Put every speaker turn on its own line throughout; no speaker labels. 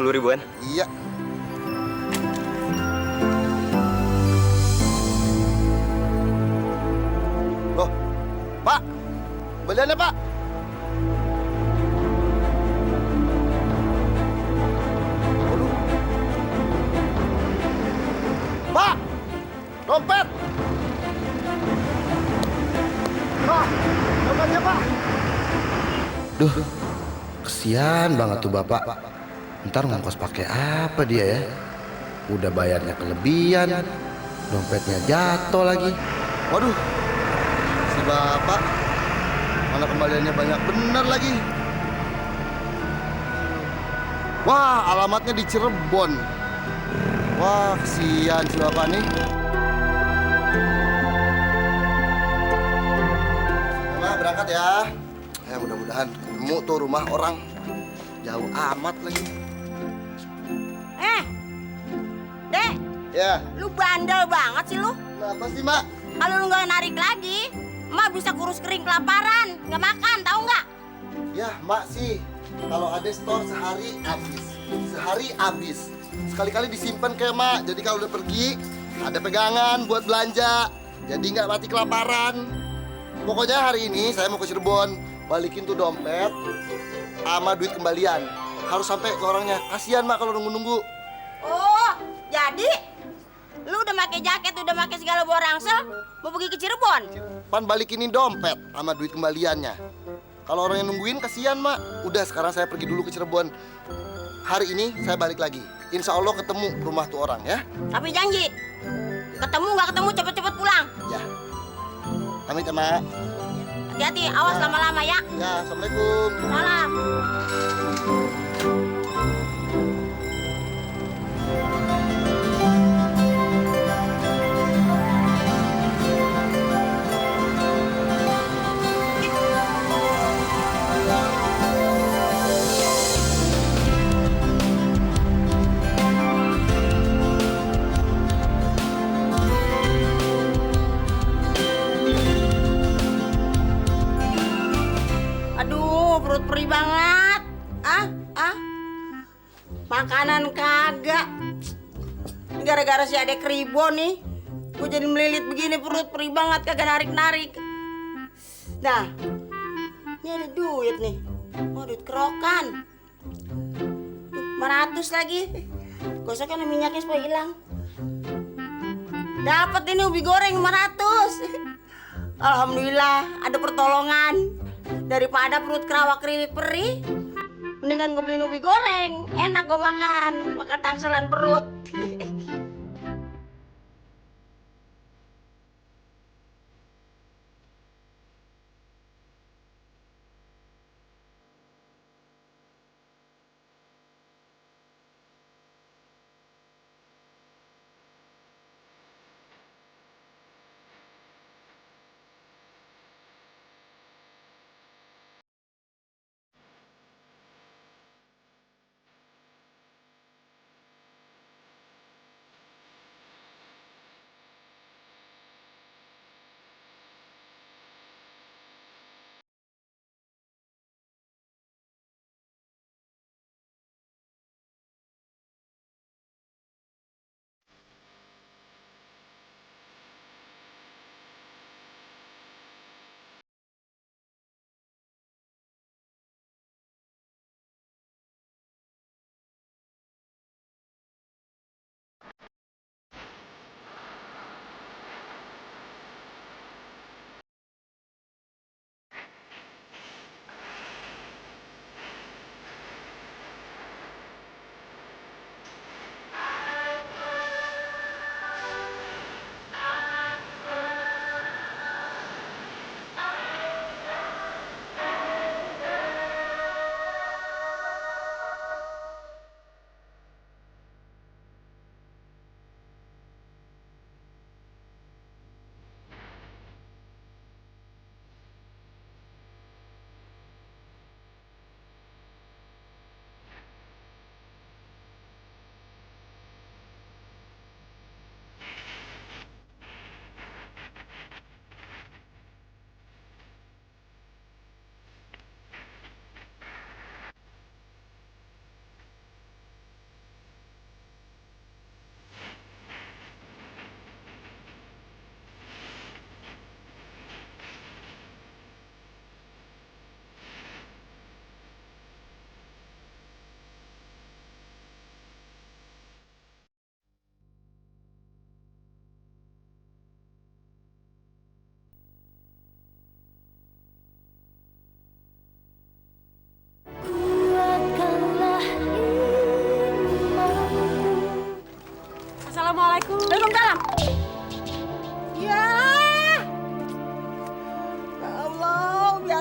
10 ribuan.
Iya. Loh, Pak, kembaliannya Pak. Waduh. Pak, dompet. Pak, dompetnya Pak. Duh, kesian banget tuh Bapak. Ntar ngongkos pakai apa dia ya? Udah bayarnya kelebihan, dompetnya jatuh lagi. Waduh, si Bapak mana kembaliannya banyak bener lagi. Wah, alamatnya di Cirebon. Wah, kesian si Bapak nih. Nah, berangkat ya. Ya mudah-mudahan ketemu tuh rumah orang. Jauh amat lagi.
Dek,
Ya,
lu bandel banget sih lu.
kenapa sih Mak?
Kalau lu nggak narik lagi, emak bisa kurus kering kelaparan, nggak makan, tahu nggak?
Ya Mak sih, kalau ada store sehari habis. Sehari habis. Sekali-kali disimpan kayak Mak. Jadi kalau udah pergi, ada pegangan buat belanja. Jadi nggak mati kelaparan. Pokoknya hari ini saya mau ke Cirebon. Balikin tuh dompet sama duit kembalian. Harus sampai ke orangnya. Kasihan Mak kalau nunggu-nunggu.
Oh, jadi lu udah pakai jaket, udah pakai segala bawa rangsel, mau pergi ke Cirebon?
Pan balikin dompet sama duit kembaliannya. Kalau orang yang nungguin kasihan Mak. Udah sekarang saya pergi dulu ke Cirebon. Hari ini saya balik lagi. Insya Allah ketemu rumah tuh orang ya.
Tapi janji, ketemu nggak ketemu cepet-cepet pulang.
Ya. Pamit ya Mak.
Hati-hati, awas lama-lama ya.
Ya, Assalamualaikum.
Salam. Aduh, perut perih banget. Makanan kagak. Ini gara-gara si adek Ribo nih. Gue jadi melilit begini, perut perih banget, kagak narik-narik. Nah, ini ada duit nih. Oh, duit kerokan. 500 lagi. Gosoknya minyaknya supaya hilang. Dapat ini ubi goreng 500. Alhamdulillah, ada pertolongan. Daripada perut kerawak kriwik perih, mendingan gue beli ubi goreng. Enak gue makan tangselan perut.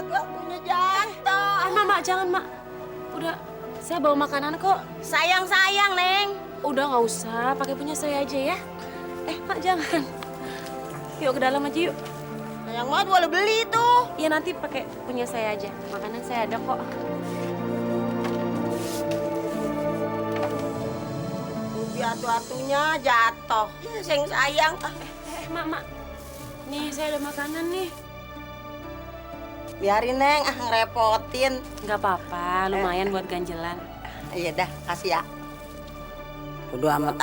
lewat waktunya jatuh.
Mak, jangan, Mak. Udah, saya bawa makanan kok.
Sayang, Neng.
Udah nggak usah, pakai punya saya aja ya. Mak, jangan. Yuk ke dalam aja yuk.
Sayang banget boleh beli tuh.
Ya nanti pakai punya saya aja. Makanan saya ada kok.
Atu-atunya jatuh. Sayang.
Mak. Nih, saya ada makanan nih.
Biarin, Neng, ngerepotin.
Nggak apa-apa, lumayan buat ganjelan.
Iya dah, kasih ya. Bodo amat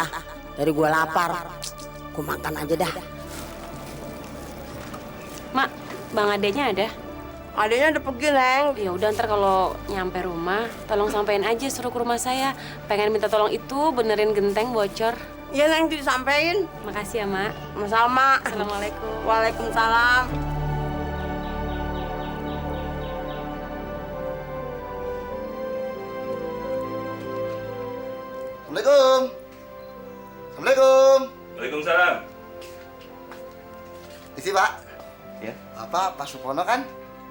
dari gua lapar. Gua makan aja dah.
Mak, Bang adenya ada?
Adanya udah pergi, Neng.
Ya udah ntar kalau nyampe rumah, tolong sampein aja suruh ke rumah saya. Pengen minta tolong itu benerin genteng bocor.
Iya, Neng, disampein.
Makasih ya, Mak.
Sama.
Assalamualaikum.
Waalaikumsalam.
Assalamualaikum. Assalamualaikum.
Waalaikumsalam.
Isi, Pak.
Ya,
Bapak Pak Supono kan?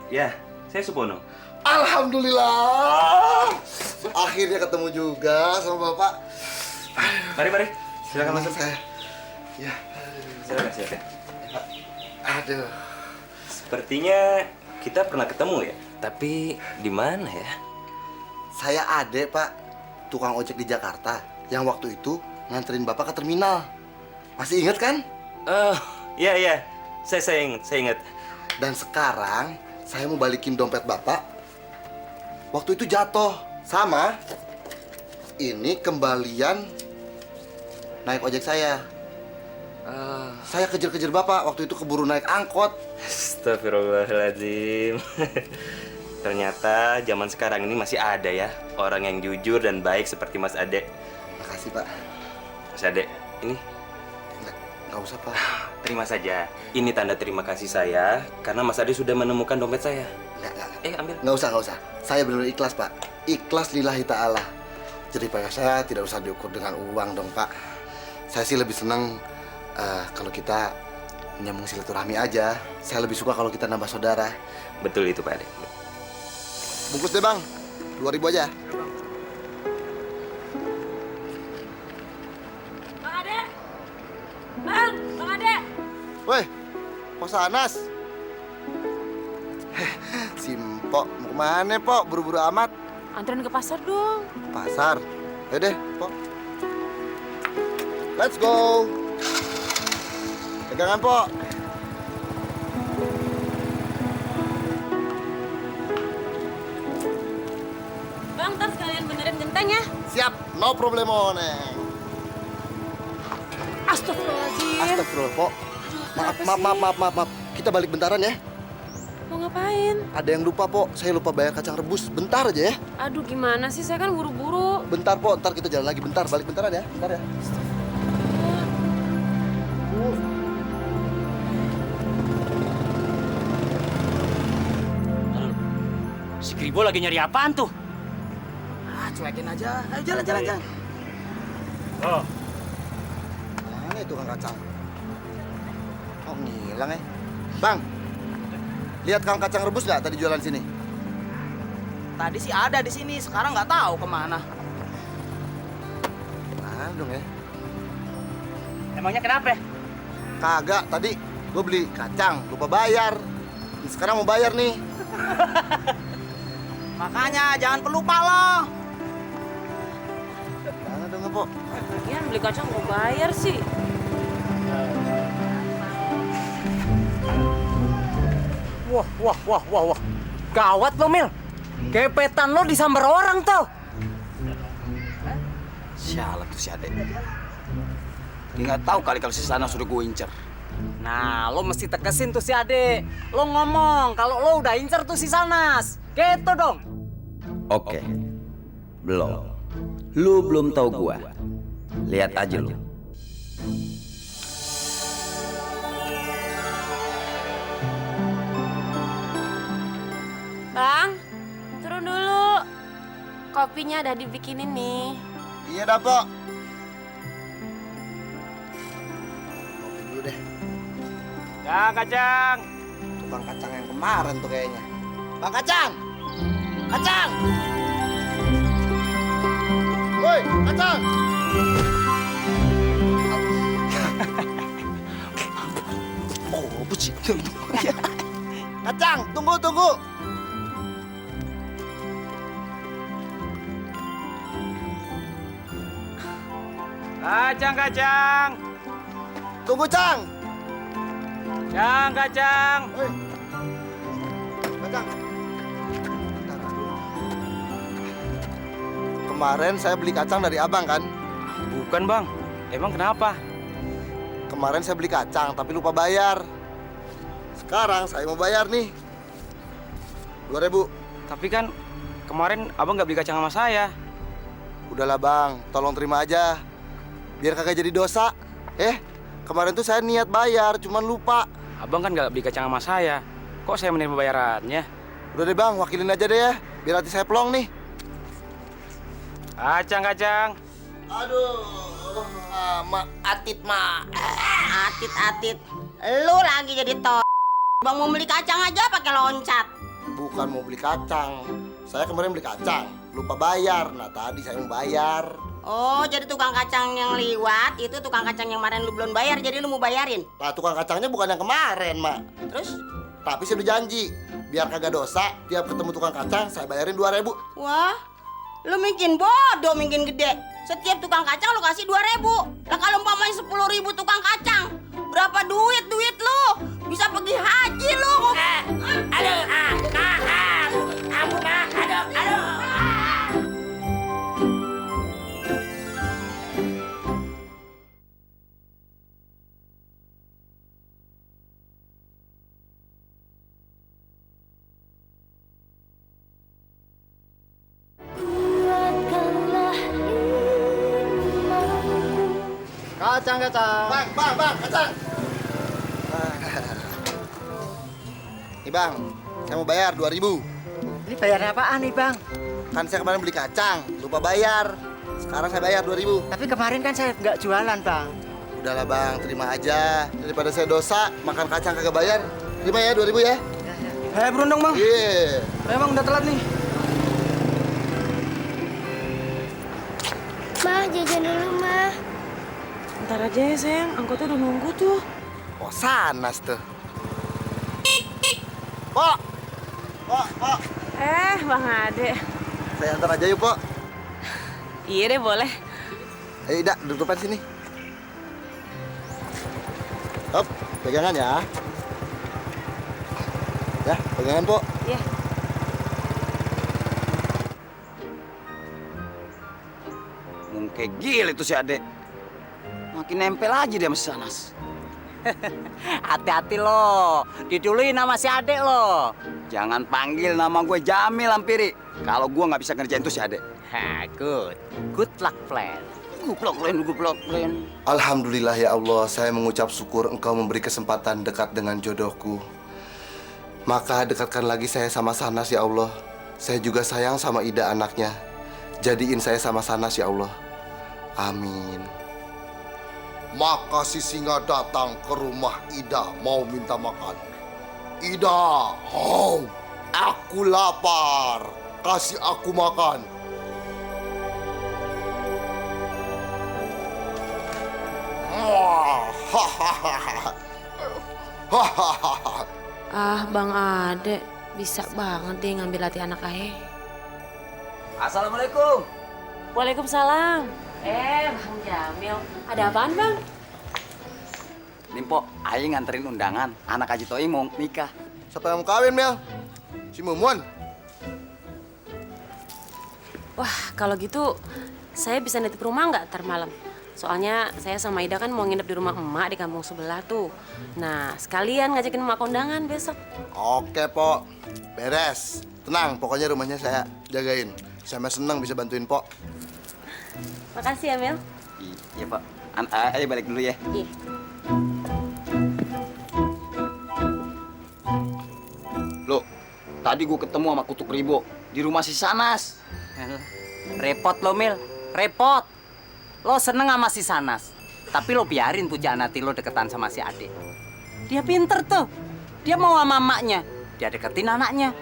ya, saya Supono.
Alhamdulillah. Akhirnya ketemu juga sama Bapak.
Mari, silakan masuk.
Saya. Ya.
Silakan.
Aduh.
Sepertinya kita pernah ketemu ya, tapi di mana ya?
Saya Ade, Pak. Tukang ojek di Jakarta yang waktu itu nganterin Bapak ke terminal. Masih ingat kan?
Oh, iya. Saya ingat.
Dan sekarang saya mau balikin dompet Bapak. Waktu itu jatuh sama ini kembalian naik ojek saya. Saya kejar-kejar Bapak waktu itu keburu naik angkot.
Astagfirullahaladzim. Ternyata zaman sekarang ini masih ada ya orang yang jujur dan baik seperti Mas Ade.
Makasih, Pak.
Mas Ade, ini
Nggak usah, Pak.
terima saja. Ini tanda terima kasih saya karena Mas Ade sudah menemukan dompet saya.
Nggak.
Ambil.
Nggak usah. Saya benar ikhlas, Pak. Ikhlas lillahi ta'ala. Jadi Pak, saya tidak usah diukur dengan uang dong, Pak. Saya sih lebih senang kalau kita menyambung silaturahmi aja. Saya lebih suka kalau kita nambah saudara.
Betul itu, Pak Ade.
Bungkus deh, Bang. 2.000 aja.
Bang Ade! Bang Ade!
Woi, Pos Anas. Si Mpok, mau kemana, Pok? Buru-buru amat.
Anterin ke pasar dong.
Pasar. Ayo deh, Pok. Let's go. Pegangan, Pok.
Bang, ntar sekalian benerin genteng ya.
Siap, no problemo, Neng.
Astagfirullahaladzim.
Astagfirullah, Pok.
Kenapa
Maaf. Kita balik bentaran ya.
Mau ngapain?
Ada yang lupa, Pok. Saya lupa bayar kacang rebus. Bentar aja ya.
Aduh, gimana sih? Saya kan buru-buru.
Bentar, Pok. Ntar kita jalan lagi. Bentar, balik bentaran ya. Bentar ya.
Si Kribo lagi nyari apaan tuh?
Cuekin aja. Ayo jalan.
Oh,
Mana itu kang kacang? Oh, ngilang ya. Bang, lihat kang kacang rebus nggak tadi jualan sini?
Tadi sih ada di sini, sekarang nggak tahu kemana.
Mana dong ya?
Emangnya kenapa?
Kagak, tadi gue beli kacang, lupa bayar. Sekarang mau bayar nih.
Makanya jangan pelupa loh.
Mana dong, Pok?
Lagian beli kacang mau bayar sih.
wah. Gawat lo, Mil. Gepetan lo disambar orang tuh.
Sialan tuh si Ade. Dia nggak tahu kali kalau si Sana sudah gue incer.
Nah, lo mesti tekesin tuh si Ade. Lo ngomong kalau lo udah incer tuh si Sanas. Gitu dong.
Oke. Belum. Lu belum tahu gua. Lihat aja lu.
Bang, turun dulu. Kopinya udah dibikinin nih.
Iya dah, Pok. Kopi dulu deh.
Ya kacang.
Tukang kacang yang kemarin tuh kayaknya. Bang Kacang! Kacang! Woi, Kacang!
Oh, bucin.
Kacang, tunggu.
Kacang.
Tunggu, Cang.
Kacang.
Woi. Kacang. Kemarin saya beli kacang dari abang kan?
Bukan bang, emang kenapa?
Kemarin saya beli kacang tapi lupa bayar. Sekarang saya mau bayar nih. 2.000.
Tapi kan kemarin abang nggak beli kacang sama saya.
Udahlah bang, tolong terima aja. Biar kagak jadi dosa. Kemarin tuh saya niat bayar, cuman lupa.
Abang kan nggak beli kacang sama saya. Kok saya menerima bayarannya?
Udah deh bang, wakilin aja deh ya. Biar hati saya plong nih.
Kacang.
Aduh,
Atit. Lu lagi jadi Bang mau beli kacang aja pakai loncat.
bukan mau beli kacang. Saya kemarin beli kacang, lupa bayar. Nah tadi saya mau bayar.
Oh, jadi tukang kacang yang liwat itu tukang kacang yang kemarin lu belum bayar, jadi lu mau bayarin.
Lah tukang kacangnya bukan yang kemarin, Mak.
Terus?
Tapi saya udah janji, biar kagak dosa, tiap ketemu tukang kacang saya bayarin 2.000.
Wah, lu bikin bodoh, bikin gede. Setiap tukang kacang lu kasih 2.000. Lah kalau umpamanya 10.000 tukang kacang, berapa duit lu? Bisa pergi haji lu.
Kacang. Bang, kacang. Nih bang, saya mau bayar 2.000.
Ini bayar apaan nih bang?
Kan saya kemarin beli kacang, lupa bayar. Sekarang saya bayar 2.000.
Tapi kemarin kan saya nggak jualan bang.
Udahlah bang, terima aja. Daripada saya dosa, makan kacang kagak bayar. Terima ya 2.000 ya.
Berundung bang.
Iya.
Memang udah telat nih.
Ma, jajan dulu, Ma.
Ntar aja ya sayang, angkotnya udah nunggu tuh.
Oh, sanas tuh. Pok.
Bang Ade.
Saya antar aja yuk, Pok.
Iya deh, boleh.
Ayo, Ida, duduk depan sini. Hop, pegangan ya. Ya, pegangan, Pok.
Iya.
Kayak gila itu si Ade. Makin nempel aja dia sama si Sanas.
Hati-hati lo, diduluin nama si Ade lo.
Jangan panggil nama gue Jamil Ampiri. Kalau gue nggak bisa ngerjain tuh si Ade.
Good luck plan.
Gublok plan.
Alhamdulillah ya Allah, saya mengucap syukur Engkau memberi kesempatan dekat dengan jodohku. Maka dekatkan lagi saya sama Sanas ya Allah. Saya juga sayang sama Ida anaknya. Jadiin saya sama Sanas ya Allah. Amin. Maka si singa datang ke rumah Ida mau minta makan. Ida, aku lapar. Kasih aku makan.
Bang Ade, bisa banget dia ngambil hati anak Ae.
Assalamualaikum.
Waalaikumsalam. Bang Jamil. Ada apaan, Bang?
Nih, Pok, Aing nganterin undangan. Anak Haji Toi mau nikah.
Siapa yang mau kawin, Mel? Si Mumun?
Wah, kalau gitu saya bisa nitip rumah nggak ntar malam? Soalnya saya sama Ida kan mau nginep di rumah emak di kampung sebelah tuh. Nah, sekalian ngajakin emak kondangan besok.
Oke, Pok. Beres. Tenang, pokoknya rumahnya saya jagain. Saya senang bisa bantuin, Pok.
Makasih ya, Mel.
Iya, Pak. Ayo balik dulu ya.
Iya.
Loh, tadi gue ketemu sama Kutuk Ribo di rumah si Sanas.
Repot lo Mil, repot. Lo seneng sama si Sanas, tapi lo biarin pujaan hati lo deketan sama si Ade. Dia pinter tuh, dia mau sama emaknya, dia deketin anaknya.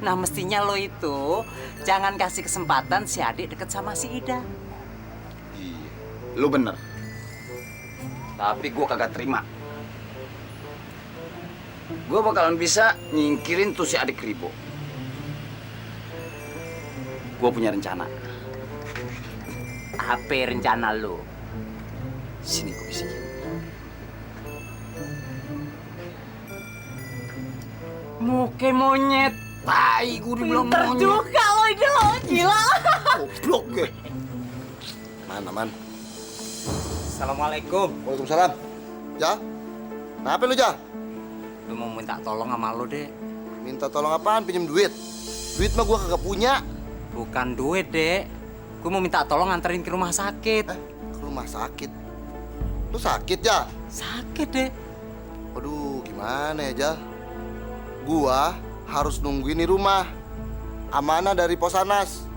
Nah mestinya lo itu jangan kasih kesempatan si adik deket sama si Ida.
Iya, lu bener. Tapi gue kagak terima. Gue bakalan bisa nyingkirin tuh si adik Kribo. Gue punya rencana.
Apa rencana lo?
Sini gue bisikin.
Muke monyet.
Tai, gue dibilang monyet.
juga lo itu lo, gila.
Goblok gue.
Mana, Man?
Assalamualaikum.
Waalaikumsalam. Ja? Kenapa lu, Ja?
Lu mau minta tolong sama lo, Dek.
Minta tolong apaan? Pinjem duit? Duit mah gua kagak punya.
Bukan duit, Dek. Gue mau minta tolong anterin ke rumah sakit.
Ke rumah sakit? Lu sakit, Ja?
Sakit, Dek.
Waduh, gimana ya, Ja? Gua harus nungguin di rumah. Amanah dari Posanas.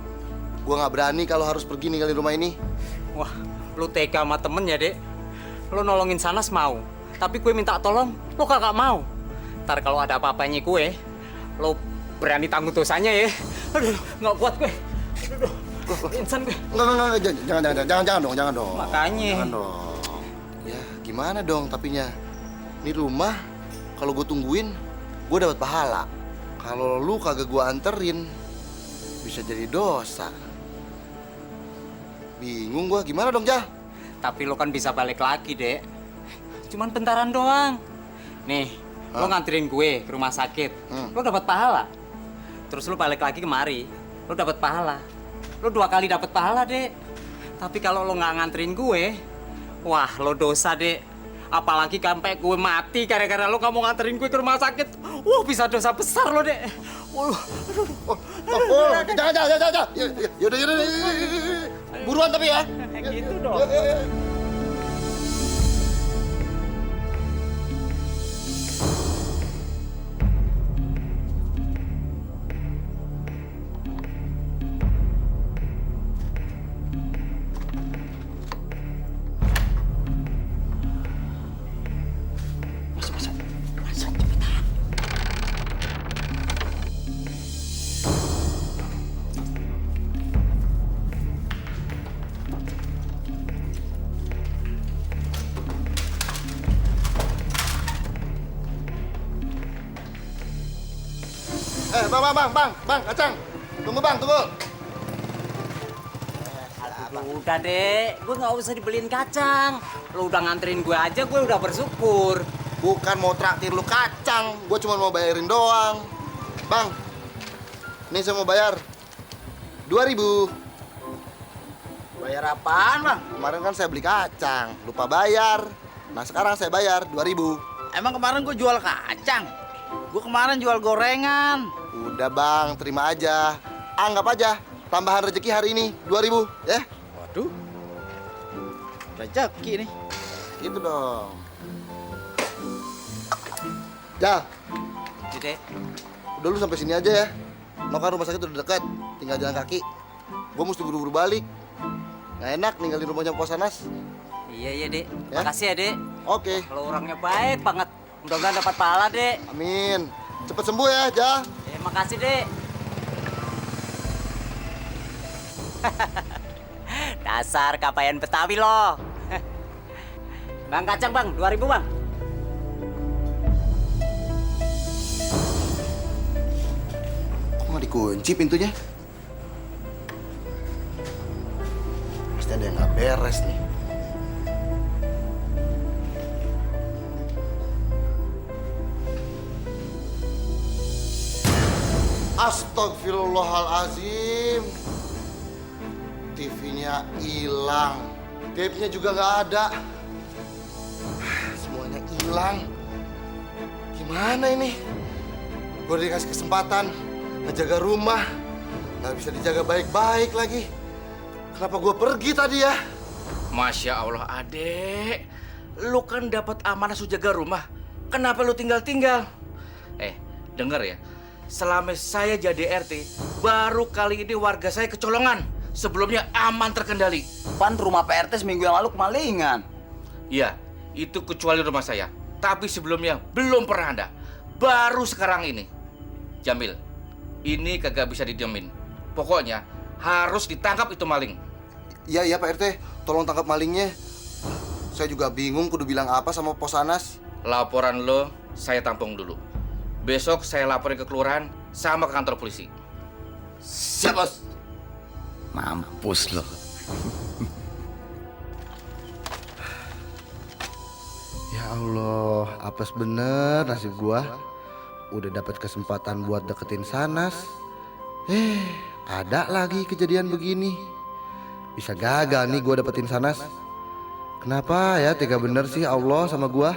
Gua nggak berani kalau harus pergi ninggalin rumah ini.
Wah, lu tega sama temen ya, Dek. Lu nolongin Sanas mau. Tapi gue minta tolong, lu kagak mau. Ntar kalau ada apa-apanya gue, lu berani tanggung dosanya ya. Aduh, nggak kuat gue. Aduh, insan gue.
Enggak, jangan dong.
Makanya.
Jangan dong. Ya, gimana dong tapinya? Ini rumah, kalau gue tungguin, gue dapat pahala. Kalau lu kagak gue anterin, bisa jadi dosa. Bingung gue, gimana dong, Jah?
Tapi lu kan bisa balik lagi, Dek. Cuman bentaran doang. Nih, lu nganterin gue ke rumah sakit. Lu dapat pahala. Terus lu balik lagi kemari, lu dapat pahala. Lu 2 kali dapat pahala, Dek. Tapi kalau lu nggak nganterin gue, wah, lo dosa, Dek. Apalagi sampai gue mati gara-gara lo nggak mau nganterin gue ke rumah sakit. Wah, bisa dosa besar lo, Dek.
Jangan. Yaudah. Buruan tapi ya.
Gitu dong.
Bang, kacang. Tunggu, Bang, tunggu.
Udah, Dek. Gue nggak usah dibeliin kacang. Lo udah nganterin gue aja, gue udah bersyukur.
Bukan mau traktir lu kacang, gue cuma mau bayarin doang. Bang, ini saya mau bayar 2.000.
Bayar apaan, Bang?
Kemarin kan saya beli kacang, lupa bayar. Nah sekarang saya bayar 2.000.
Emang kemarin gue jual kacang? Gue kemarin jual gorengan.
Udah Bang, terima aja. Anggap aja tambahan rezeki hari ini 2.000 ya.
Waduh. Rezeki nih.
Gitu dong. Ja,
Dek.
udah lu sampai sini aja ya. Mau kan rumah sakit udah dekat, tinggal jalan kaki. Gue mesti buru-buru balik. Nggak enak ninggalin rumahnya Posanas.
Iya, Dek.
Ya?
Makasih ya, Dek.
Oke,
Lo orangnya baik banget. Mudah-mudahan dapat pahala, Dek.
amin. Cepet sembuh ya, Ja.
Makasih, Dek. Dasar kapayan Betawi lo. Bang kacang, Bang. 2.000, Bang.
Kok nggak dikunci pintunya? Pasti ada yang nggak beres nih. Astagfirullahalazim. TV-nya hilang. Tape-nya juga nggak ada. Semuanya hilang. Gimana ini? Gue dikasih kesempatan ngejaga rumah. Nggak bisa dijaga baik-baik lagi. Kenapa gue pergi tadi ya?
Masya Allah, adek. Lu kan dapat amanah jaga rumah. Kenapa lu tinggal-tinggal? Denger ya. Selama saya jadi RT, baru kali ini warga saya kecolongan. Sebelumnya aman terkendali.
Pan rumah PRT seminggu yang lalu kemalingan.
Iya, itu kecuali rumah saya. Tapi sebelumnya belum pernah ada. Baru sekarang ini. Jamil, Ini kagak bisa didiemin. Pokoknya harus ditangkap itu maling.
Iya Pak RT, tolong tangkap malingnya. Saya juga bingung kudu bilang apa sama Pos Anas.
Laporan lo saya tampung dulu. Besok saya laporin ke kelurahan sama ke kantor polisi.
Siap Bos.
Mampus lo.
Ya Allah, apes bener nasib gua. Udah dapat kesempatan buat deketin Sanas. Ada lagi kejadian begini. Bisa gagal nih gua dapetin Sanas. Kenapa ya tega bener sih Allah sama gua?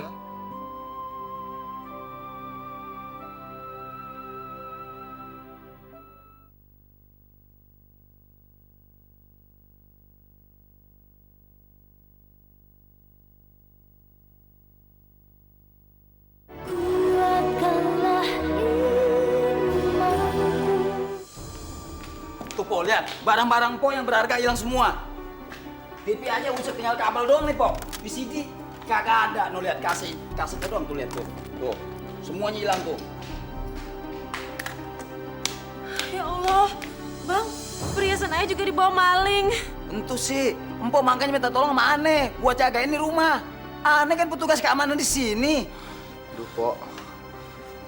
Tuh po, lihat. Barang-barang po yang berharga hilang semua. TV aja usah tinggal kabel doang nih po. VCD kagak ada. No lihat kasih doang tuh lihat tuh. Tuh, semuanya hilang tuh.
Ya Allah, Bang, perhiasan ayah juga dibawa maling.
Tentu sih. Empo makanya minta tolong sama Ane buat jagain di rumah. Ane kan petugas keamanan di sini.
Aduh Pok,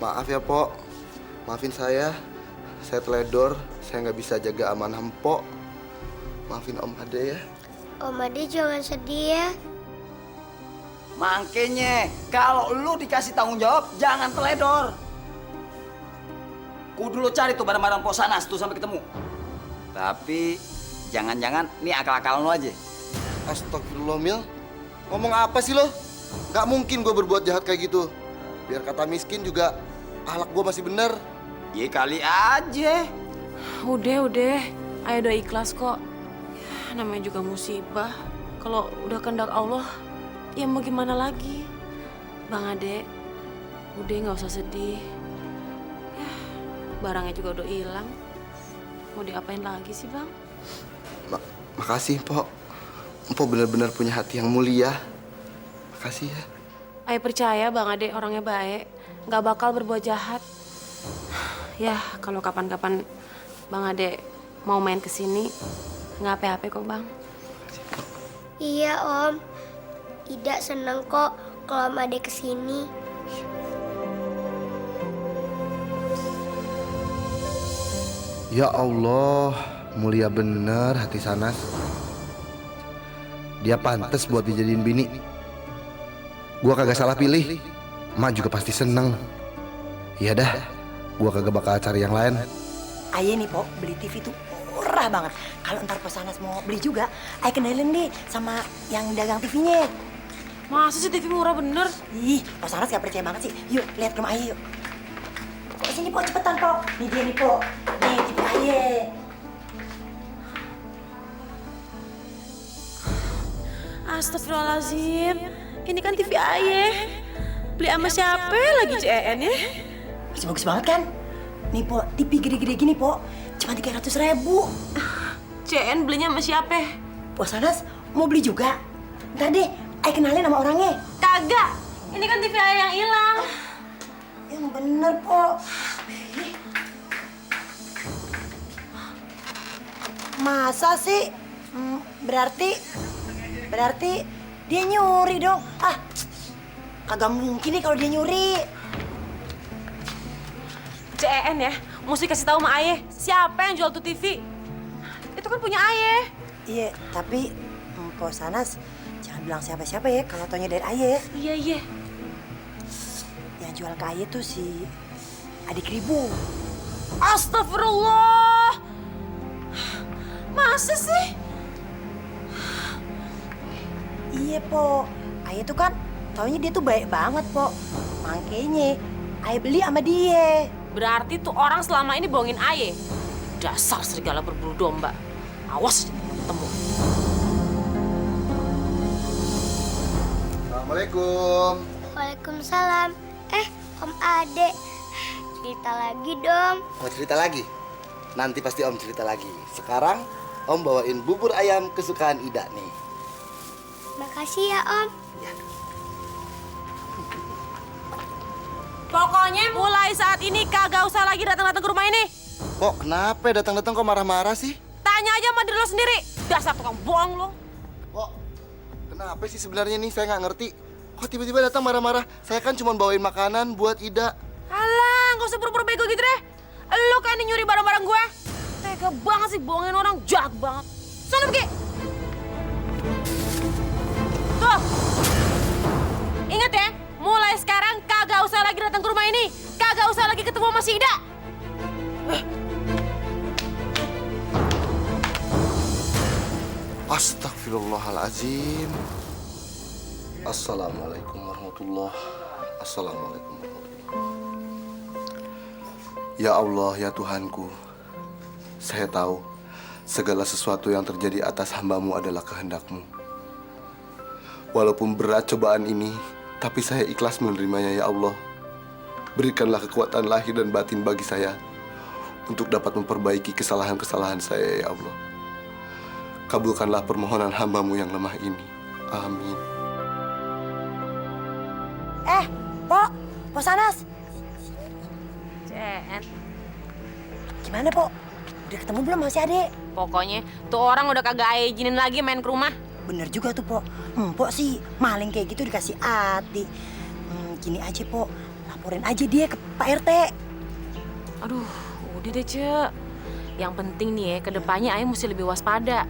maaf ya Pok. Maafin saya teledor. Saya nggak bisa jaga amanah Empok. Maafin Om Ade ya.
Om Ade jangan sedih ya.
Makanya kalau lu dikasih tanggung jawab jangan teledor. Kudu lu cari tuh barang-barang Pos Sanas tuh sampai ketemu. Tapi jangan-jangan ini akal-akalan lu aja.
Astagfirullah Mil. Ngomong apa sih lo? Gak mungkin gue berbuat jahat kayak gitu. Biar kata miskin juga akhlak gue masih bener.
Ya kali aja.
Udah, ayah udah ikhlas kok. Ya, namanya juga musibah. Kalau udah kehendak Allah, ya mau gimana lagi? Bang Ade, udah nggak usah sedih. Ya, barangnya juga udah hilang. Mau diapain lagi sih, Bang?
Makasih Pok. Empok bener-bener punya hati yang mulia. Makasih ya.
Ayah percaya Bang Ade orangnya baik, nggak bakal berbuat jahat. Ya, kalau kapan-kapan Bang Ade mau main ke sini, nggak apa-apa kok, Bang.
Iya Om, Ida seneng kok kalau Om Ade kesini.
Ya Allah, mulia bener hati Sanas. Dia pantas buat dijadiin bini. Gua kagak salah pilih. Emak juga pasti seneng. Iya dah, gua kagak bakal cari yang lain.
Ayah nih, Pok, beli TV tuh murah banget. Kalau ntar Pos Sanas mau beli juga, ayah kenalin deh sama yang dagang TV-nya.
Masa sih TV murah bener?
Ih, Pos Sanas gak percaya banget sih. Yuk, lihat ke rumah ayah yuk. Pok, sini Pok, cepetan Pok. Nih dia nih Pok. Nih TV ayah.
Astagfirullahaladzim, ini kan TV ayah. Beli sama siapa lagi CEN ya?
Masih bagus banget kan? Nih Pok, TV gede-gede gini Pok. Cuma 300.000.
CEN belinya sama siapa?
Pos Sanas mau beli juga. Ntar deh, ayah kenalin sama orangnya.
Kagak, ini kan TV ayah yang hilang.
Yang bener Pok. Masa sih? Berarti dia nyuri dong. Ah, kagak mungkin nih kalau dia nyuri.
CEN ya, mesti kasih tahu sama ayah siapa yang jual tuh TV. Itu kan punya ayah.
Iya, tapi Pos Sanas jangan bilang siapa-siapa ya kalau taunya dari ayah.
Iya.
Yang jual ke ayah tuh si Adik Ribu.
Astagfirullah. Masa sih?
Iya, Po. Ayah tuh kan taunya dia tuh baik banget, Po. Makanya ayah beli sama dia.
Berarti tuh orang selama ini bohongin ayah. Dasar serigala berbulu domba. Awas ketemu.
Assalamualaikum.
Waalaikumsalam. Om Ade, cerita lagi dong.
Mau cerita lagi? Nanti pasti Om cerita lagi. Sekarang Om bawain bubur ayam kesukaan Ida nih.
Makasih ya Om.
Pokoknya mulai saat ini kagak usah lagi datang-datang ke rumah ini.
Pok, kenapa datang-datang kok marah-marah sih?
Tanya aja sama diri lo sendiri. Dasar tukang bohong lo.
Pok, kenapa sih sebenarnya nih? Saya nggak ngerti. Kok tiba-tiba datang marah-marah? Saya kan cuma bawain makanan buat Ida.
Alah, gak usah pura-pura bego gitu deh. Lo kan yang nyuri barang-barang gue. Tega banget sih bohongin orang, jahat banget. Sana pergi. Tuh. Ingat ya, mulai sekarang kagak usah lagi datang ke rumah ini. Kagak usah lagi ketemu sama si Ida.
Astagfirullahaladzim. Assalamualaikum warahmatullahi. Assalamualaikum warahmatullahi. Ya Allah, ya Tuhanku. Saya tahu segala sesuatu yang terjadi atas hamba-Mu adalah kehendak-Mu. Walaupun berat cobaan ini, tapi saya ikhlas menerimanya, ya Allah. Berikanlah kekuatan lahir dan batin bagi saya untuk dapat memperbaiki kesalahan-kesalahan saya, ya Allah. Kabulkanlah permohonan hamba-Mu yang lemah ini. Amin.
Pok Sanas.
CN.
Gimana, Pok? Udah ketemu belum sama si Ade?
Pokoknya tuh orang udah kagak izinin lagi main ke rumah.
Bener juga tuh, Pok. Pok sih maling kayak gitu dikasih hati. Gini aja, Pok. Laporin aja dia ke Pak RT.
Aduh, udah deh, Cek. Yang penting nih ya, kedepannya Ayah mesti lebih waspada.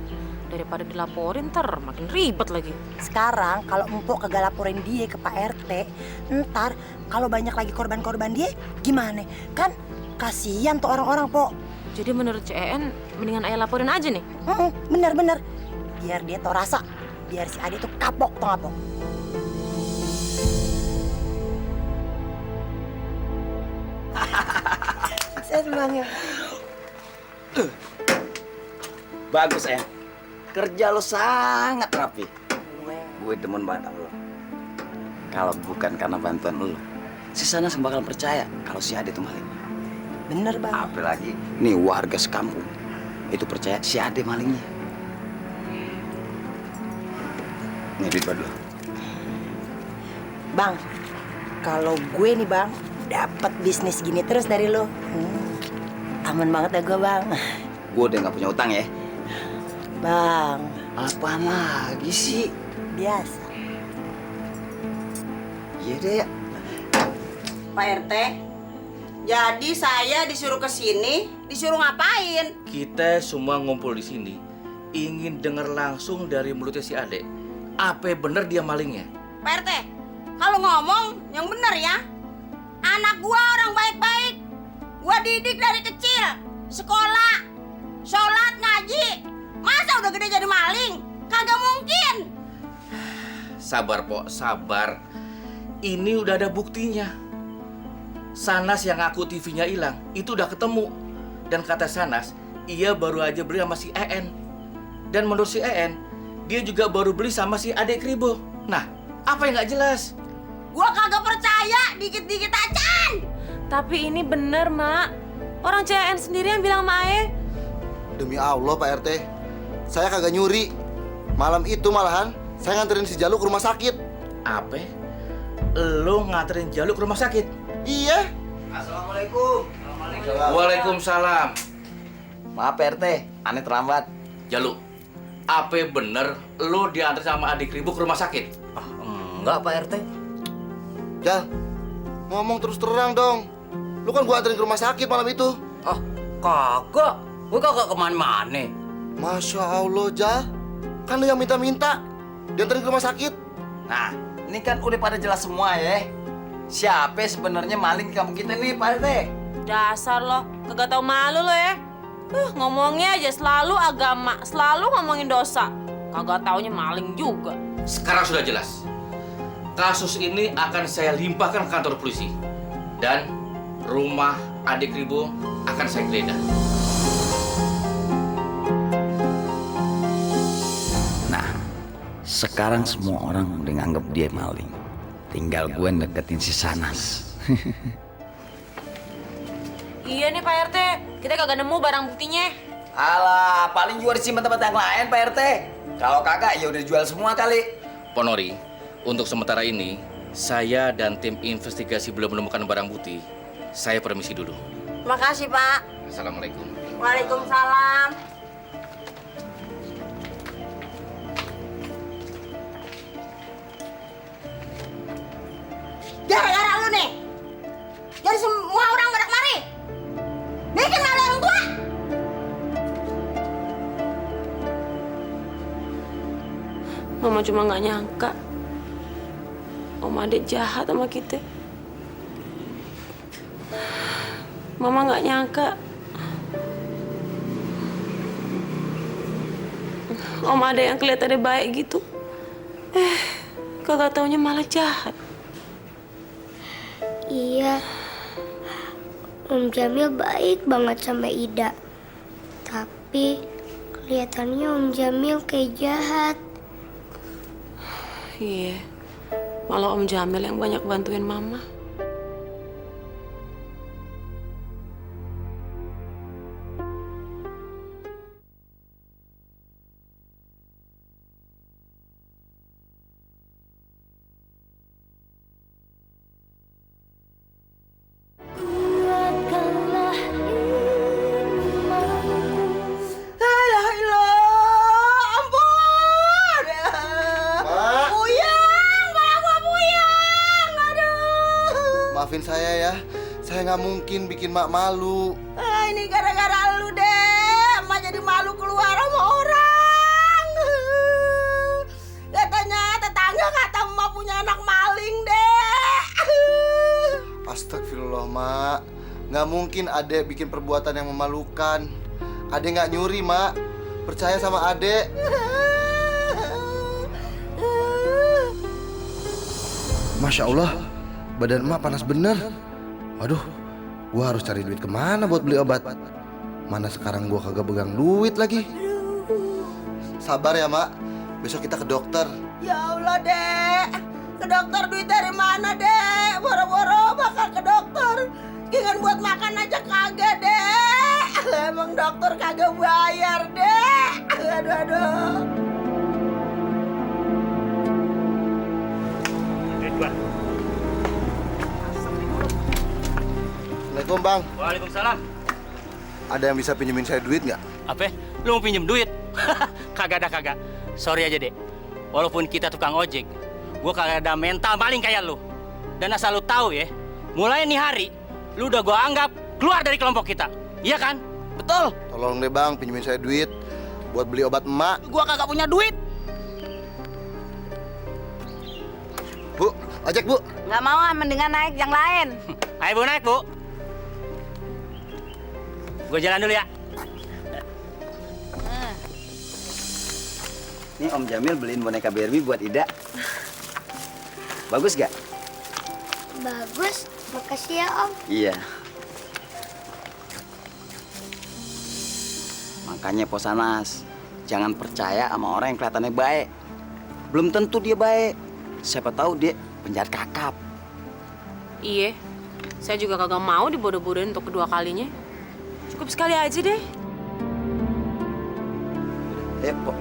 Daripada dilaporin, ntar makin ribet lagi.
Sekarang kalau Empok kagak laporin dia ke Pak RT, ntar kalau banyak lagi korban-korban dia gimana? Kan kasihan tuh orang-orang, Pok.
Jadi menurut CN, mendingan Ayah laporin aja nih?
Bener-bener. Biar dia tau rasa. Biar si Ade tuh kapok, tau gak, Pok? Saya semangat.
Bagus, En. Kerja lo sangat rapi. Gue demen banget sama lo. Kalau bukan karena bantuan lo, si Sanas bakal percaya kalau si Ade itu maling.
Bener, Bang.
Apalagi nih warga sekampung itu percaya si Ade malingnya. Nih duit buat lo.
Bang, kalau gue nih, Bang, dapat bisnis gini terus dari lo. Aman banget dah gue, Bang.
Gue udah nggak punya utang ya.
Bang,
Apaan lagi sih?
biasa.
Iya deh ya.
Pak RT, jadi saya disuruh ke sini, disuruh ngapain?
Kita semua ngumpul di sini ingin dengar langsung dari mulutnya si Ade. Apa bener dia malingnya?
Pak RT, kalau ngomong yang bener ya. Anak gua orang baik-baik. Gua didik dari kecil, sekolah, sholat, ngaji. Masa udah gede jadi maling? Kagak mungkin.
Sabar, Pok, sabar. Ini udah ada buktinya. Sanas yang ngaku TV-nya hilang, itu udah ketemu. Dan kata Sanas, ia baru aja beli sama si EN. Dan menurut si EN, dia juga baru beli sama si Adek Kribo. Nah, apa yang nggak jelas?
Gua kagak percaya, dikit-dikit acan.
Tapi ini bener, Mak. Orang CN sendiri yang bilang sama Ayah.
Demi Allah, Pak RT. Saya kagak nyuri. Malam itu malahan saya nganterin si Jalu ke rumah sakit.
Apa? Lo nganterin Jalu ke rumah sakit?
Iya.
Assalamualaikum.
Waalaikumsalam.
Maaf RT, aneh terlambat.
Jalu, apa bener lo diantar sama adik Ribu ke rumah sakit?
Enggak Pak RT.
Jal, ngomong terus terang dong. Lu kan gua anterin ke rumah sakit malam itu.
Oh, kagak. Gue kagak kemana-mana.
Masya Allah, Jal. Kan lu yang minta-minta dianterin ke rumah sakit.
Nah, ini kan udah pada jelas semua ya. Siapa sebenarnya maling di kampung kita nih, Pak RT?
Dasar lo, kagak tau malu lo ya. Ngomongnya aja selalu agama, selalu ngomongin dosa. Kagak taunya maling juga.
Sekarang sudah jelas. Kasus ini akan saya limpahkan ke kantor polisi. Dan rumah adik Ribu akan saya geledah.
Nah, sekarang semua orang udah nganggep dia maling. Tinggal gue deketin si Sanas.
Iya nih Pak RT, kita kagak nemu barang buktinya.
Alah, paling juga disimpan tempat yang lain, Pak RT. Kalau kagak, ya udah dijual semua kali.
Ponori, untuk sementara ini, saya dan tim investigasi belum menemukan barang bukti. Saya permisi dulu.
Makasih, Pak.
Assalamualaikum.
Waalaikumsalam. Gara-gara lu nih, jadi semua orang pada kemari. Bikin malu orang tua.
Mama cuma nggak nyangka Om Ade jahat sama kita. Mama nggak nyangka Om Ade yang kelihatannya baik gitu, kagak taunya malah jahat.
Iya, Om Jamil baik banget sama Ida. Tapi kelihatannya Om Jamil kayak jahat.
Iya, malah Om Jamil yang banyak bantuin Mama.
Maafin saya ya, saya nggak mungkin bikin mak malu.
Ini gara-gara lu deh, emak jadi malu keluar sama orang. Katanya tetangga kata emak punya anak maling deh.
Astagfirullah mak, nggak mungkin adek bikin perbuatan yang memalukan. Adek nggak nyuri mak, percaya sama adek. Masya Allah, badan emak panas bener. Waduh, gua harus cari duit kemana buat beli obat. Mana sekarang gua kagak pegang duit lagi. Sabar ya mak, besok kita ke dokter.
Ya Allah dek, ke dokter duit dari mana dek? Boro-boro bakal ke dokter, Giliran buat makan aja kagak dek. Emang dokter kagak bayar dek. Aduh.
Assalamualaikum bang.
Waalaikumsalam.
Ada yang bisa pinjemin saya duit nggak?
Apa? Lu mau pinjem duit? Kagak. Sorry aja, Dek. Walaupun kita tukang ojek, gua kagak ada mental maling kayak lu. Dan asal lu tahu ya, mulai nih hari, lu udah gua anggap keluar dari kelompok kita. Iya kan? Betul.
Tolong deh bang, pinjemin saya duit buat beli obat emak.
Gua kagak punya duit.
Bu, ojek bu.
Nggak mau, mendingan naik yang lain.
Ayo Bu, naik Bu. Gua jalan dulu ya.
Ini Om Jamil beliin boneka Barbie buat Ida. Bagus gak?
Bagus, makasih ya Om.
Iya. Makanya Posanas, jangan percaya sama orang yang kelihatannya baik. Belum tentu dia baik. Siapa tahu dia penjahat kakap.
Iya, saya juga kagak mau dibodoh-bodohin untuk kedua kalinya. Cukup sekali aja deh.
Po.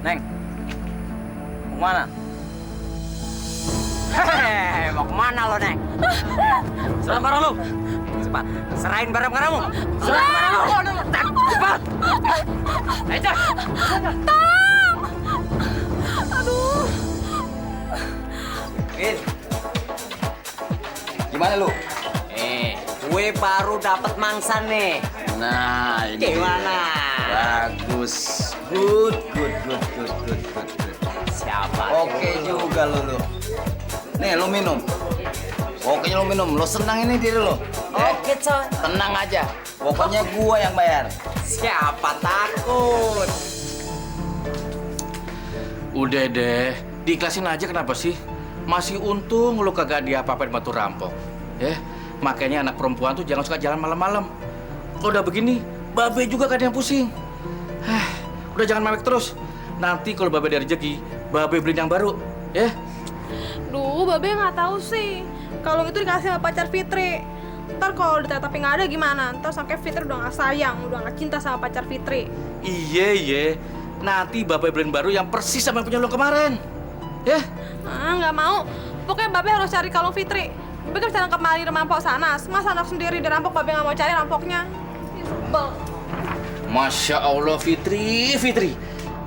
Neng, mau kemana? Hehehe, mau kemana lo, Neng? Serang barang lo. Cepat, serahin barang-barangmu. Serahin barang lo. Cepat. Ayo,
Tang! Aduh.
Win, gimana lu? Gue baru dapat mangsa nih.
Nah, ini
Gimana?
bagus. Good.
Siapa?
Oke juga lu. Nih, lu minum. Pokoknya lu minum. Lu senang ini diri lu.
Oke, coy.
Tenang aja. Pokoknya gua yang bayar.
Siapa takut?
Udah deh, diikhlasin aja kenapa sih? Masih untung lu kagak diapa-apain sama tuh rampok. Ya, makanya anak perempuan tuh jangan suka jalan malam-malam. Kalau udah begini, babe juga kadang pusing. Udah jangan mewek terus. Nanti kalau babe ada rezeki, babe beliin yang baru, ya.
Duh, Babe nggak tahu sih. Kalau itu dikasih sama pacar Fitri. Ntar kalau tapi nggak ada gimana? Ntar sampai Fitri udah nggak sayang, udah nggak cinta sama pacar Fitri.
Iya. nanti Babe beliin baru yang persis sama yang punya lo kemarin. Ya?
Nggak mau. Pokoknya Babe harus cari kalung Fitri. Babe kan bisa nangkep maling rampok Sanas. Masa anak sendiri dirampok, Babe nggak mau cari rampoknya? Ih, sebel.
Masya Allah, Fitri.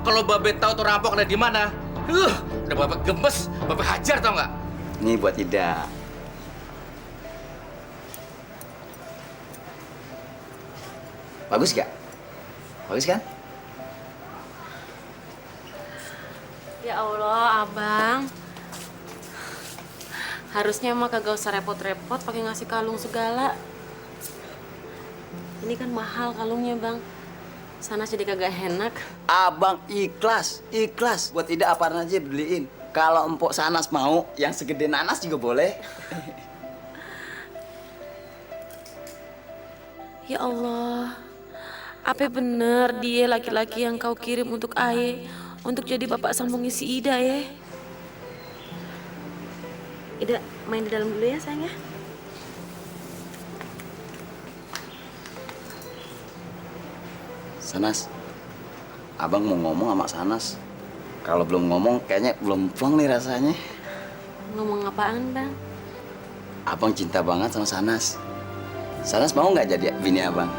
Kalau Babe tahu tuh rampok ada di mana, udah Babe gemes, Babe hajar tau nggak?
Ini buat Ida. Bagus gak? Bagus kan?
Ya Allah, Abang. Harusnya mah kagak usah repot-repot pakai ngasih kalung segala. Ini kan mahal kalungnya, Bang. Sana jadi kagak enak.
Abang ikhlas buat Ida apa aja beliin. Kalau empok Sanas mau, yang segede nanas juga boleh.
Ya Allah, apa bener dia laki-laki yang kau kirim untuk Aye untuk jadi bapak sambungnya si Ida ya? Ida main di dalam dulu ya sayang ya.
Sanas, abang mau ngomong sama Sanas. Kalau belum ngomong, kayaknya belum plong nih rasanya.
Ngomong apaan, Bang?
Abang cinta banget sama Sanas. Sanas mau nggak jadi bini abang?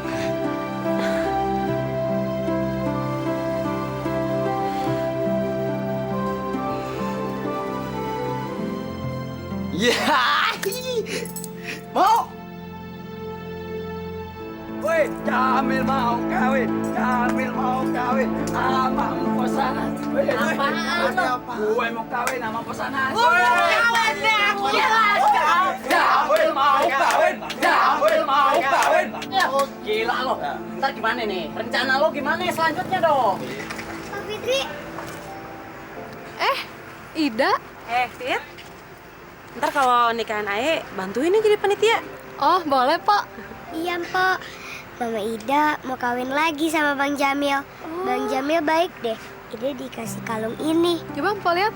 Ya, mau? Woi, Jamil mau kawin sama Mpok Sanas. Gue mau kawin sama Mpok Sanas. Jamil mau kawin.
Gila lo. Ntar gimana nih? Rencana lo gimana selanjutnya dong?
Pak Fitri,
Ida?
Fit. Ntar kalau nikahan Aye, bantuin nih jadi panitia.
Oh, boleh, Pak.
iya Mpok. Mama Ida mau kawin lagi sama Bang Jamil. Bang Jamil baik deh. Ida dikasih kalung ini.
Coba Mpok lihat.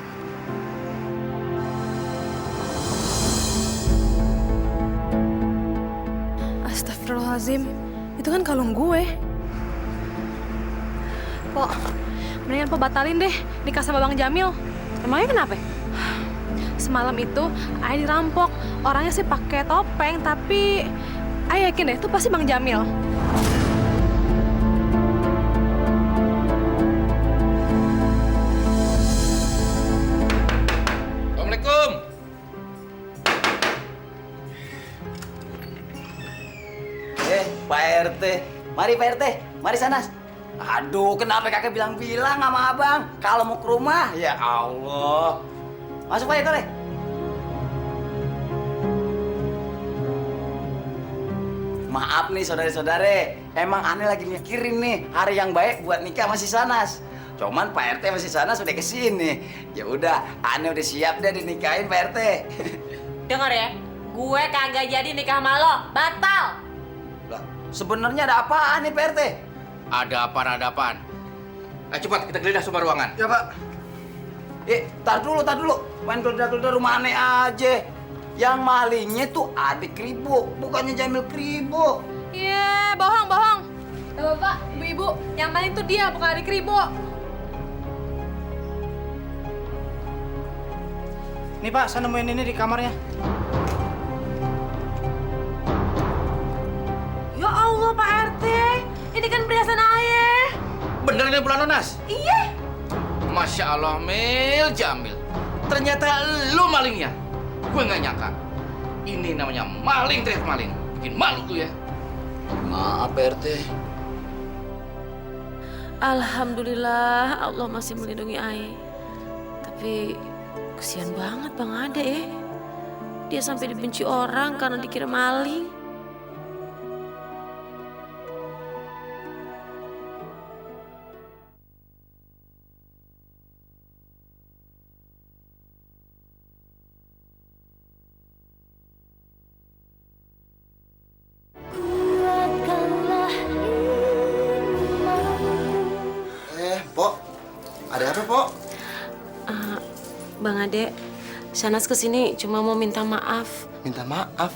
Astagfirullahaladzim. Itu kan kalung gue. Pok, mendingan Pok batalin deh nikah sama Bang Jamil.
Emangnya kenapa?
Semalam itu Ayah dirampok. Orangnya sih pakai topeng, tapi Ayah yakin deh itu pasti Bang Jamil.
Assalamualaikum.
Pak RT. Mari Pak RT, mari Sanas. Aduh, kenapa kakek bilang-bilang sama abang kalau mau ke rumah? Ya Allah. Masuk Pak RT. Maaf nih saudara-saudara, emang aneh lagi mikirin nih hari yang baik buat nikah masih Sanas. Cuman Pak RT masih Sanas udah kesini. Ya udah, aneh udah siap deh dinikahin Pak RT.
Dengar ya, gue kagak jadi nikah sama lo, batal.
Lah, sebenarnya ada apaan nih Pak RT?
Ada apaan? Cepat kita geledah semua ruangan.
Ya Pak. Tar dulu. Main geledah rumah aneh aja. Yang malingnya tuh adik Kribo, bukannya Jamil Kribo.
Iya, bohong. Bapak, ibu-ibu, yang maling tuh dia, bukan adik Kribo.
Nih Pak, saya nemuin ini di kamarnya.
Ya Allah Pak RT, ini kan perhiasan Ayah.
Bener ini bulan lunas?
Iya.
Masya Allah, Jamil. Ternyata lu malingnya. Gue nggak nyangka. Ini namanya maling, teriak maling. Bikin malu tuh ya.
Maaf Pak RT.
Alhamdulillah Allah masih melindungi Ayah. Tapi kesian banget Bang Ade ya. Dia sampai dibenci orang karena dikira maling.
Pok, ada apa, Pok?
Bang Ade, Sanas kesini cuma mau minta maaf.
Minta maaf?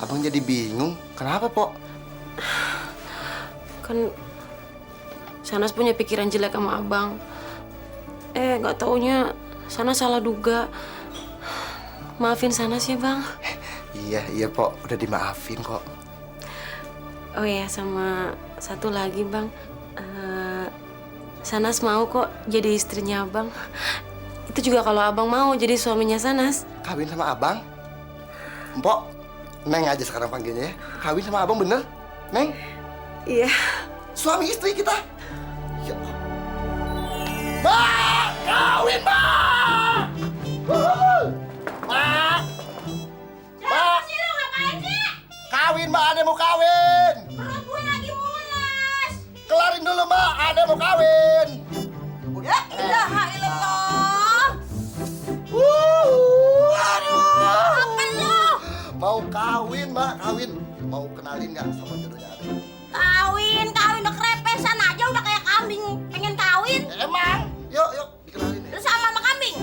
Abang jadi bingung. Kenapa, Pok?
Kan Sanas punya pikiran jelek sama abang. Nggak taunya Sanas salah duga. Maafin Sanas ya, Bang.
Iya, Pok. Udah dimaafin kok.
Oh ya, sama satu lagi, Bang. Sanas mau kok jadi istrinya abang. Itu juga kalau abang mau jadi suaminya Sanas.
Kawin sama abang? Mpok, Neng aja sekarang panggilnya ya. Kawin sama abang bener? Neng?
Iya.
Suami istri kita? Ya Allah. Mbak! Kawin, Mbak! Mbak! Mbak!
Sih lu ngapain sih?
Kawin, Mbak. Ada mau kawin.
Perut gue lagi mules.
Kelarin dulu, Mbak. Ada mau kawin.
Ya, ilaha illallah.
Aduh.
Apa lu?
Mau kawin, Mbak. Kawin. Mau kenalin nggak sama jodohnya Ade?
Kawin udah kerepesan aja udah kayak kambing. Pengen kawin?
Emang? Yuk, dikenalin ya.
Lu sama kambing?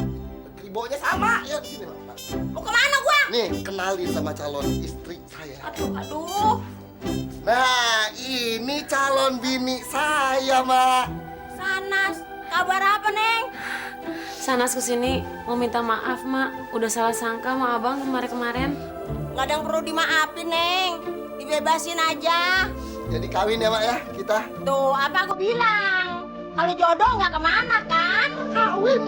Ribonya sama. Yuk, di sini, Mbak.
Mau kemana gua?
Nih, kenalin sama calon istri saya.
Aduh.
Nah, ini calon bini saya, Mbak.
Sanas, kabar apa, Neng?
Sanas kesini mau minta maaf, Mak. Udah salah sangka sama abang kemarin-kemarin.
Nggak ada yang perlu dimaafin, Neng. Dibebasin aja.
Jadi kawin ya, Mbak ya, kita.
Tuh, apa aku bilang? Kalau jodoh nggak kemana kan?
Kawin.